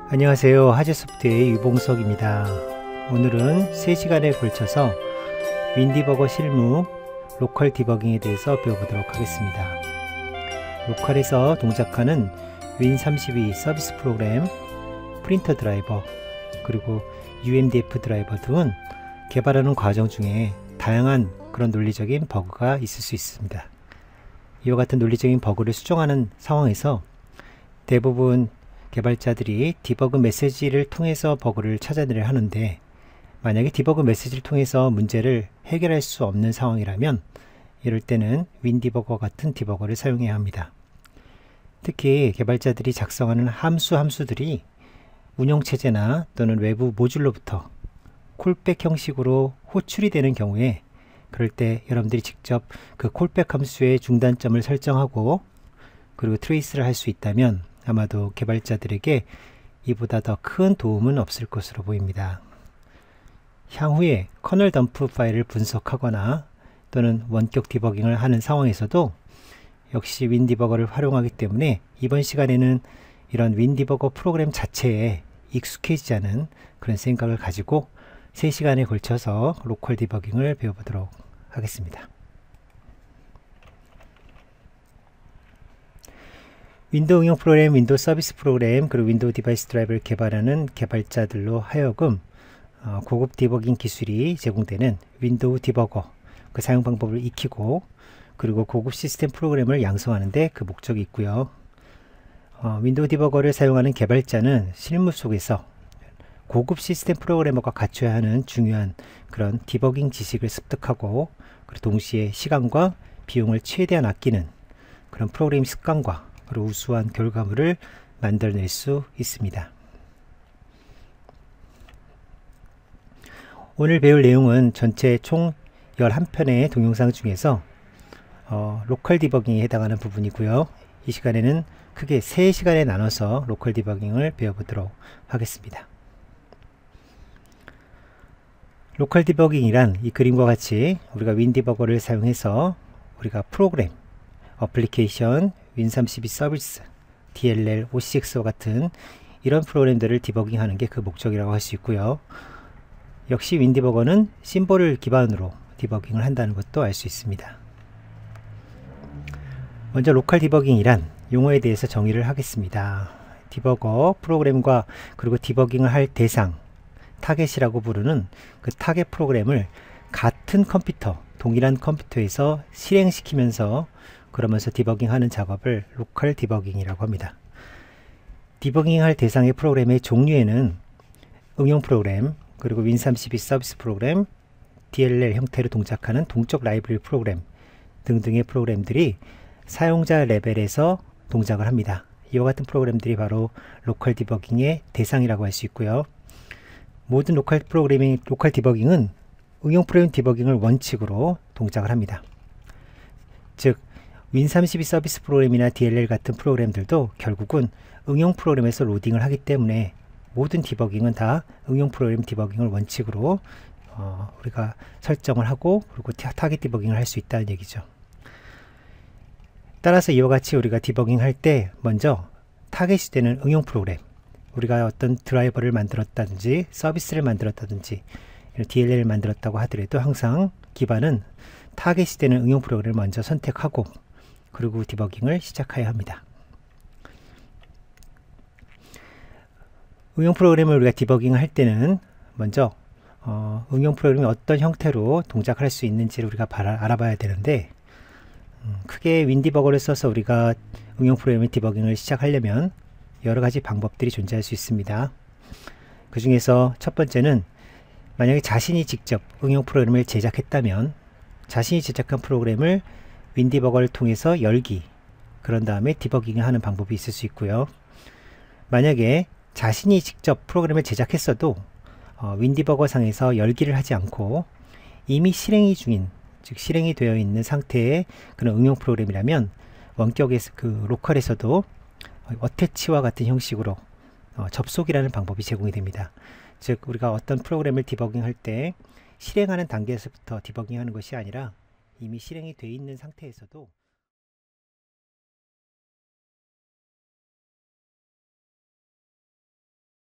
안녕하세요. 하즈소프트의 유봉석입니다. 오늘은 3시간에 걸쳐서 윈디버거 실무 로컬 디버깅에 대해서 배워보도록 하겠습니다. 로컬에서 동작하는 윈32 서비스 프로그램, 프린터 드라이버, 그리고 UMDF 드라이버 등은 개발하는 과정 중에 다양한 그런 논리적인 버그가 있을 수 있습니다. 이와 같은 논리적인 버그를 수정하는 상황에서 대부분 개발자들이 디버그 메시지를 통해서 버그를 찾아내려 하는데, 만약에 디버그 메시지를 통해서 문제를 해결할 수 없는 상황이라면 이럴 때는 윈디버거 같은 디버거를 사용해야 합니다. 특히 개발자들이 작성하는 함수들이 운영체제나 또는 외부 모듈로부터 콜백 형식으로 호출이 되는 경우에, 그럴 때 여러분들이 직접 그 콜백 함수의 중단점을 설정하고 그리고 트레이스를 할 수 있다면 아마도 개발자들에게 이보다 더 큰 도움은 없을 것으로 보입니다. 향후에 커널 덤프 파일을 분석하거나 또는 원격 디버깅을 하는 상황에서도 역시 윈디버거를 활용하기 때문에 이번 시간에는 이런 윈디버거 프로그램 자체에 익숙해지지 않은 그런 생각을 가지고 3시간에 걸쳐서 로컬 디버깅을 배워보도록 하겠습니다. 윈도우 응용 프로그램, 윈도우 서비스 프로그램, 그리고 윈도우 디바이스 드라이버를 개발하는 개발자들로 하여금 고급 디버깅 기술이 제공되는 윈도우 디버거, 그 사용 방법을 익히고 그리고 고급 시스템 프로그램을 양성하는 데 그 목적이 있고요. 윈도우 디버거를 사용하는 개발자는 실무 속에서 고급 시스템 프로그래머가 갖춰야 하는 중요한 그런 디버깅 지식을 습득하고, 그리고 동시에 시간과 비용을 최대한 아끼는 그런 프로그래밍 습관과 그리고 우수한 결과물을 만들어낼 수 있습니다. 오늘 배울 내용은 전체 총 11편의 동영상 중에서 로컬 디버깅에 해당하는 부분이고요. 이 시간에는 크게 3시간에 나눠서 로컬 디버깅을 배워보도록 하겠습니다. 로컬 디버깅이란 이 그림과 같이 우리가 윈디버거를 사용해서 우리가 프로그램, 어플리케이션, 윈32 서비스, DLL, OCX와 같은 이런 프로그램들을 디버깅하는 게 그 목적이라고 할 수 있고요. 역시 윈디버거는 심볼을 기반으로 디버깅을 한다는 것도 알 수 있습니다. 먼저 로컬 디버깅이란 용어에 대해서 정의를 하겠습니다. 디버거 프로그램과 그리고 디버깅을 할 대상, 타겟이라고 부르는 그 타겟 프로그램을 같은 컴퓨터, 동일한 컴퓨터에서 실행시키면서 그러면서 디버깅하는 작업을 로컬 디버깅이라고 합니다. 디버깅할 대상의 프로그램의 종류에는 응용 프로그램, 그리고 윈32 서비스 프로그램, DLL 형태로 동작하는 동적 라이브러리 프로그램 등등의 프로그램들이 사용자 레벨에서 동작을 합니다. 이와 같은 프로그램들이 바로 로컬 디버깅의 대상이라고 할 수 있고요. 모든 로컬 디버깅은 응용 프로그램 디버깅을 원칙으로 동작을 합니다. 즉 윈32 서비스 프로그램이나 DLL 같은 프로그램들도 결국은 응용 프로그램에서 로딩을 하기 때문에 모든 디버깅은 다 응용 프로그램 디버깅을 원칙으로 우리가 설정을 하고 그리고 타겟 디버깅을 할 수 있다는 얘기죠. 따라서 이와 같이 우리가 디버깅 할 때 먼저 타겟이 되는 응용 프로그램, 우리가 어떤 드라이버를 만들었다든지 서비스를 만들었다든지 DLL을 만들었다고 하더라도 항상 기반은 타겟이 되는 응용 프로그램을 먼저 선택하고 그리고 디버깅을 시작해야 합니다. 응용 프로그램을 우리가 디버깅 할 때는 먼저 응용 프로그램이 어떤 형태로 동작할 수 있는지를 우리가 알아봐야 되는데, 크게 윈디버거를 써서 우리가 응용 프로그램의 디버깅을 시작하려면 여러가지 방법들이 존재할 수 있습니다. 그 중에서 첫 번째는 만약에 자신이 직접 응용 프로그램을 제작했다면 자신이 제작한 프로그램을 윈디버거를 통해서 열기, 그런 다음에 디버깅을 하는 방법이 있을 수 있고요. 만약에 자신이 직접 프로그램을 제작했어도 윈디버거 상에서 열기를 하지 않고 이미 실행이 중인, 즉 실행이 되어 있는 상태의 그런 응용 프로그램이라면 원격에서 그 로컬에서도 어태치와 같은 형식으로 접속이라는 방법이 제공이 됩니다. 즉 우리가 어떤 프로그램을 디버깅할 때 실행하는 단계에서부터 디버깅하는 것이 아니라 이미 실행이 되어 있는 상태에서도